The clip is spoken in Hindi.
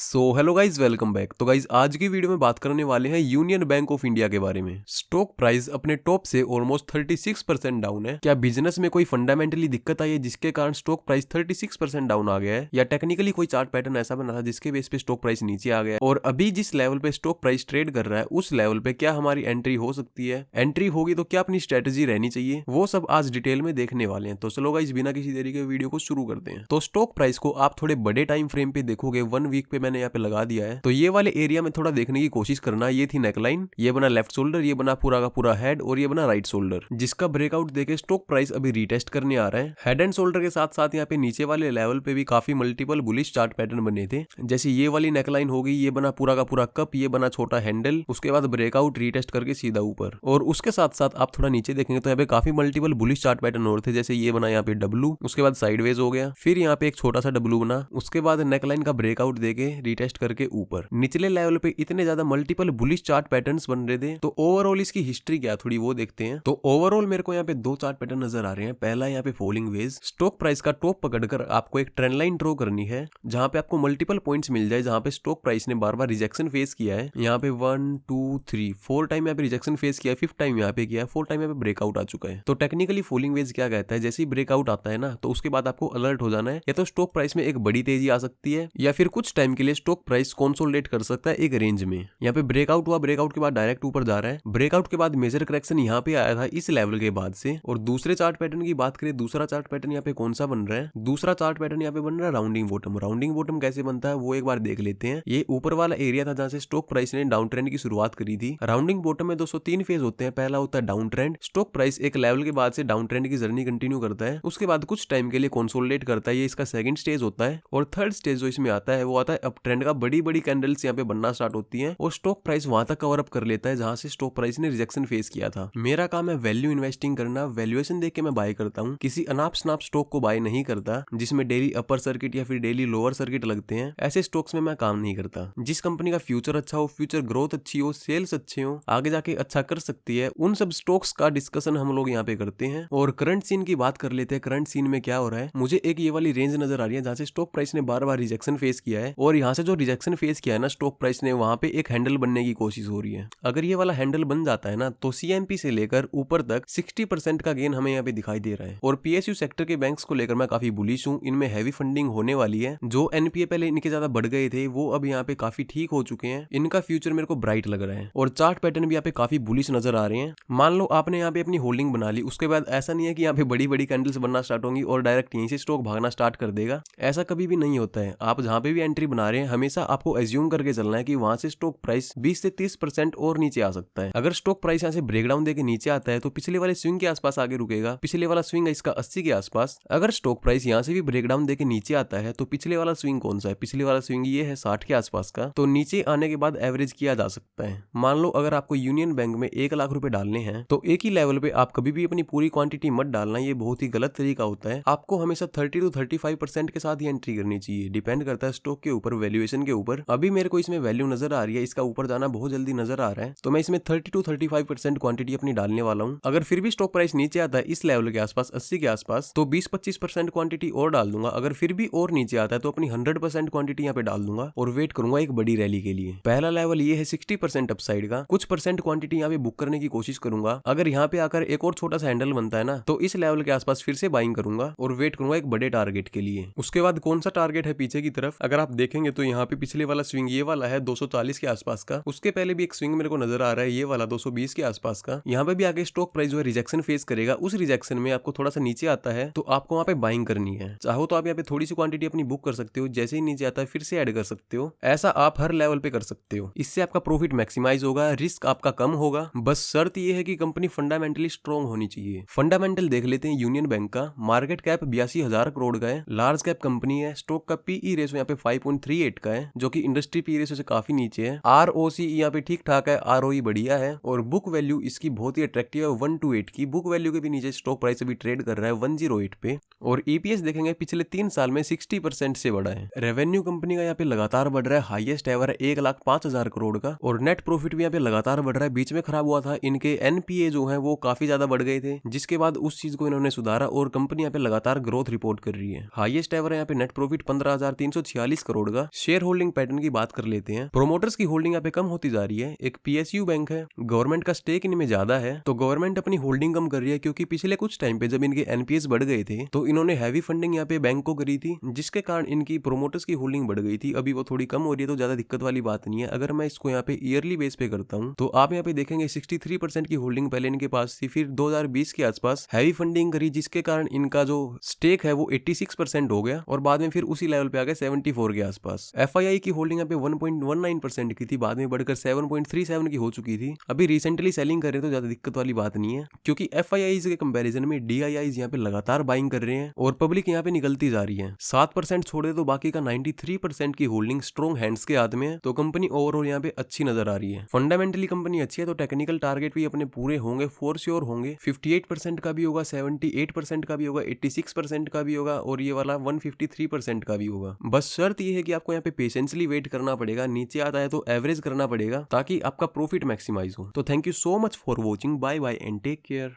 Hello guys, welcome back. तो गाइज आज की वीडियो में बात करने वाले हैं यूनियन बैंक ऑफ इंडिया के बारे में। स्टॉक प्राइस अपने टॉप से ऑलमोस्ट 36% डाउन है। क्या बिजनेस में कोई फंडामेंटली दिक्कत आई है जिसके कारण स्टॉक प्राइस 36% डाउन आ गया है, या टेक्निकली कोई चार्ट पैटर्न ऐसा बना था जिसके बेस पे स्टॉक प्राइस नीचे आ गया है? और अभी जिस लेवल पे स्टॉक प्राइस ट्रेड कर रहा है उस लेवल पे क्या हमारी एंट्री हो सकती है? एंट्री होगी तो क्या अपनी स्ट्रेटेजी रहनी चाहिए? वो सब आज डिटेल में देखने वाले हैं। तो चलो गाइज बिना किसी देरी के वीडियो को शुरू करते हैं। तो स्टॉक प्राइस को आप थोड़े बड़े टाइम फ्रेम पे देखोगे, 1 वीक पे मैंने यहाँ पे लगा दिया है। तो ये वाले एरिया में थोड़ा देखने की कोशिश करना। ये थी नेकलाइन, ये बना लेफ्ट शोल्डर, ये बना पूरा का पूरा हेड, और ये बना राइट शोल्डर, जिसका ब्रेकआउट देके स्टॉक प्राइस अभी रीटेस्ट करने आ रहा है। हेड एंड शोल्डर के साथ साथ यहाँ पे नीचे वाले लेवल पे भी काफी मल्टीपल बुलिश चार्ट पैटर्न बने थे। जैसे ये वाली नेकलाइन हो गई, ये बना पूरा का पूरा कप, ये बना छोटा हैंडल, उसके बाद ब्रेकआउट रीटेस्ट करके सीधा ऊपर। और उसके साथ साथ आप थोड़ा नीचे देखेंगे तो यहाँ पे काफी मल्टीपल बुलिश चार्ट पैटर्न और थे। जैसे ये बना यहाँ पे डब्लू, उसके बाद साइडवेज हो गया, फिर यहाँ पे एक छोटा सा डब्लू बना, उसके बाद नेकलाइन का ब्रेकआउट देके रीटेस्ट करके ऊपर। निचले लेवल पे इतने ज्यादा मल्टीपल बुलिश चार्ट पैटर्न्स बन रहे थे। तो ओवरऑल इसकी हिस्ट्री क्या थोड़ी वो देखते हैं। तो ओवरऑल मेरे को यहाँ पे दो चार्ट पैटर्न नजर आ रहे हैं। पहला यहाँ पे फॉलिंग वेज, स्टॉक प्राइस का टॉप पकड़कर आपको एक ट्रेंड लाइन ड्रॉ करनी है जहां पे आपको मल्टीपल पॉइंट्स मिल जाए जहां पे स्टॉक प्राइस ने बार बार रिजेक्शन फेस किया है। यहाँ पे 1 2 3 4 टाइम यहाँ पे रिजेक्शन फेस किया है, 5th टाइम यहाँ पे किया है, 4th टाइम यहाँ पे ब्रेकआउट आ चुका है। तो टेक्निकली फॉलिंग वेज क्या कहता है, जैसे ही ब्रेकआउट आता है ना तो उसके बाद आपको अलर्ट हो जाना है। या तो स्टॉक प्राइस में एक बड़ी तेजी आ सकती है, या फिर कुछ टाइम के लिए स्टॉक प्राइस कंसोलिडेट कर सकता है एक रेंज में। यहाँ पे ब्रेकआउट हुआ, ब्रेकआउट के बाद डायरेक्ट ऊपर जा रहा है। ब्रेकआउट के बाद मेजर करेक्शन यहाँ पे आया था इस लेवल के बाद से। और दूसरे चार्ट पैटर्न की बात करें, दूसरा चार्ट पैटर्न यहाँ पे कौन सा बन रहा है? दूसरा चार्ट पैटर्न यहाँ पे बन रहा है राउंडिंग बॉटम। राउंडिंग बॉटम कैसे बनता है वो एक बार देख लेते हैं। ये ऊपर वाला एरिया था जहाँ से स्टॉक प्राइस ने डाउन ट्रेंड की शुरुआत करी थी। राउंडिंग बॉटम में 203 फेज होते हैं। पहला होता है डाउन ट्रेंड, स्टॉक प्राइस एक लेवल के बाद से डाउन ट्रेंड की जर्नी कंटिन्यू करता है, उसके बाद कुछ टाइम के लिए कंसोलिडेट करता है, ये इसका सेकंड स्टेज होता है। और थर्ड स्टेज जो इसमें आता है वो आता है अप ट्रेंड का। बड़ी बड़ी कैंडल्स यहाँ पे बनना स्टार्ट होती है और स्टॉक प्राइस वहां तक कवर अप कर लेता है जहां से स्टॉक प्राइस ने रिजेक्शन फेस किया था। मेरा काम है वैल्यू इन्वेस्टिंग करना, वैल्यूएशन देख के मैं बाय करता हूँ। किसी अनाप शनाप स्टॉक को बाय नहीं करता जिसमें डेली अपर सर्किट या फिर डेली लोअर सर्किट लगते हैं। ऐसे स्टॉक्स में मैं काम नहीं करता। जिस कंपनी का फ्यूचर अच्छा हो, फ्यूचर ग्रोथ अच्छी हो, सेल्स अच्छे हो, आगे जाके अच्छा कर सकती है, उन सब स्टॉक्स का डिस्कशन हम लोग यहाँ पे करते हैं। और करंट सीन की बात कर लेते हैं। करंट सीन में क्या हो रहा है, मुझे एक ये वाली रेंज नजर आ रही है जहाँ से स्टॉक प्राइस ने बार बार रिजेक्शन फेस किया है। और यहाँ से जो रिजेक्शन फेस किया है ना स्टॉक प्राइस ने, वहां पे एक हैंडल बनने की कोशिश हो रही है। अगर ये वाला हैंडल बन जाता है ना तो सीएमपी से लेकर ऊपर तक 60% का गेन हमें यहाँ पे दिखाई दे रहा है। और पीएसयू सेक्टर के बैंक्स को लेकर मैं काफी बुलिश हूँ। इनमें हैवी फंडिंग होने वाली है। जो एनपीए पहले इनके ज्यादा बढ़ गए थे वो अब यहाँ पे काफी ठीक हो चुके हैं। इनका फ्यूचर मेरे को ब्राइट लग रहा है। और चार्ट पैटर्न भी यहाँ पे काफी बुलिश नजर आ रहे हैं। मान लो आपने यहाँ पे अपनी होल्डिंग बना ली, उसके बाद ऐसा नहीं है कि यहाँ पे बड़ी बड़ी कैंडल्स बनना स्टार्ट होंगी और डायरेक्ट यहीं से स्टॉक भागना स्टार्ट कर देगा। ऐसा कभी भी नहीं होता है। आप जहाँ पे भी एंट्री बना रहे हैं हमेशा आपको एज्यूम करके चलना है कि वहां से स्टॉक प्राइस 20 से 30% और नीचे आ सकता है। अगर स्टॉक प्राइस यहाँ से ब्रेकडाउन देके नीचे आता है तो पिछले वाले स्विंग के आसपास आगे रुकेगा। पिछले वाला स्विंग है इसका 80 के आसपास। अगर स्टॉक प्राइस यहाँ से भी ब्रेकडाउन देके नीचे आता है तो पिछले वाला स्विंग कौन सा है? पिछले वाला स्विंग ये है 60 के आसपास का। तो नीचे आने के बाद एवरेज किया जा सकता है। मान लो अगर आपको यूनियन बैंक में 1 लाख रुपए डालने हैं तो एक ही लेवल पे आप कभी भी अपनी पूरी क्वांटिटी मत डालना, ये बहुत ही गलत तरीका होता है। आपको हमेशा 30 to 35% के साथ ही एंट्री करनी चाहिए। डिपेंड करता है स्टॉक के ऊपर, वैल्यूएशन के ऊपर। अभी मेरे को इसमें वैल्यू नजर आ रही है, इसका ऊपर जाना बहुत जल्दी नजर आ रहा है, तो मैं इसमें 30 to 35% क्वांटिटी अपनी डालने वाला हूँ। अगर फिर भी स्टॉक प्राइस नीचे आता है इस लेवल के आसपास 80 के आसपास तो 20-25% क्वांटिटी और डाल दूंगा। अगर फिर भी और नीचे आता है तो अपनी 100% क्वांटिटी यहाँ पे डाल दूंगा और वेट करूंगा एक बड़ी रैली के लिए। पहला लेवल ये है 60% अपसाइड का। कुछ परसेंट क्वांटिटी यहाँ पे बुक करने की कोशिश करूंगा। अगर यहाँ पे आकर एक और छोटा सा हैंडल बनता है ना तो इस लेवल के आसपास फिर से बाइंग करूंगा और वेट करूंगा एक बड़े टारगेट के लिए। उसके बाद कौन सा टारगेट है पीछे की तरफ, अगर आप देखेंगे तो यहाँ पे पिछले वाला स्विंग ये वाला है 240 के आसपास का। उसके पहले भी एक स्विंग मेरे को नजर आ रहा है ये वाला 220 के आसपास का। यहाँ पे भी आगे स्टॉक प्राइस जो है रिजेक्शन फेस करेगा। उस रिजेक्शन में आपको थोड़ा सा नीचे आता है तो आपको वहाँ पे बाइंग करनी है। चाहो तो आप यहाँ पे थोड़ी सी क्वांटिटी अपनी बुक कर सकते हो, जैसे ही नीचे आता है फिर से ऐड कर सकते हो। ऐसा आप हर लेवल पे कर सकते हो। इससे आपका प्रॉफिट मैक्सिमाइज होगा, रिस्क आपका कम होगा। बस शर्त ये है कि कंपनी फंडामेंटली स्ट्रॉन्ग होनी चाहिए। फंडामेंटल देख लेते हैं यूनियन बैंक का। मार्केट कैप 82,000 करोड़ का है, लार्ज कैप कंपनी है। स्टॉक का पीई रेशो यहाँ पे 5.38 का है जो कि इंडस्ट्री पी रेशो से काफी नीचे है। आरओसी यहाँ पे ठीक ठाक है, आरओई बढ़िया है। और बुक वैल्यू इसकी बहुत ही अट्रैक्टिव है 128 की। बुक वैल्यू के भी नीचे स्टॉक प्राइस अभी ट्रेड कर रहा है 108 पे। और ईपीएस देखेंगे पिछले 3 साल में 60% से बढ़ा है। रेवेन्यू कंपनी का यहाँ पे लगातार बढ़ रहा है, हाईएस्ट एवर है 1,05,000 करोड़ का। और नेट प्रॉफिट भी यहाँ पे लगातार बढ़ रहा है। बीच में खराब हुआ था, इनके एनपीए जो है वो काफी ज्यादा बढ़ गए थे, जिसके बाद उस चीज को इन्होंने सुधारा और कंपनी यहाँ पे लगातार ग्रोथ रिपोर्ट कर रही है। हाईएस्ट एवर है यहाँ पे नेट प्रॉफिट 15,346 करोड़ का। शेयर होल्डिंग पैटर्न की बात कर लेते हैं। प्रोमोटर्स की होल्डिंग यहाँ पे कम होती जा रही है। एक PSU बैंक है, गवर्नमेंट का स्टेक इनमें ज्यादा है, तो गवर्नमेंट अपनी होल्डिंग कम कर रही है क्योंकि पिछले कुछ टाइम पे जब इनके NPS बढ़ गए थे तो इन्होंने हैवी फंडिंग यहाँ पे बैंक को करी थी, जिसके कारण इनकी प्रोमोटर्स की होल्डिंग बढ़ गई थी। अभी वो थोड़ी कम हो रही है तो ज्यादा दिक्कत वाली बात नहीं है। अगर मैं इसको यहाँ पे ईयरली बेस पे करता हूँ तो आप यहाँ पे देखेंगे 63% की होल्डिंग पहले इनके पास थी, फिर 2020 के आसपास हैवी फंडिंग करी जिसके कारण इनका जो स्टेक है वो 86% हो गया और बाद में फिर उसी लेवल पे आ गया 74 के आसपास। FII की होल्डिंग यहाँ पे 1.19% की थी, बाद में बढ़कर 7.37 की हो चुकी थी। अभी रिसेंटली सेलिंग कर रहे हैं तो ज्यादा दिक्कत वाली बात नहीं है क्योंकि FIIs के कंपैरिजन में DIIs यहाँ पे लगातार बाइंग कर रहे हैं और पब्लिक यहाँ पे निकलती जा रही है। 7% छोड़ दे तो बाकी का 93% की होल्डिंग स्ट्रॉन्ग हैंड्स के हाथ में है, तो कंपनी ओवरऑल यहाँ पे अच्छी नजर आ रही है। फंडामेंटली कंपनी अच्छी है तो टेक्निकल टारगेट भी अपने पूरे होंगे, फॉर श्योर होंगे। 58% का भी होगा, 78% का भी होगा, 86% का भी होगा और ये वाला 153% का भी होगा। बस शर्त ये है कि आपको यहाँ पे पेशेंसली वेट करना पड़ेगा, नीचे आता है तो एवरेज करना पड़ेगा ताकि आपका प्रॉफिट मैक्सिमाइज हो। तो thank you so much for watching, bye bye and take care.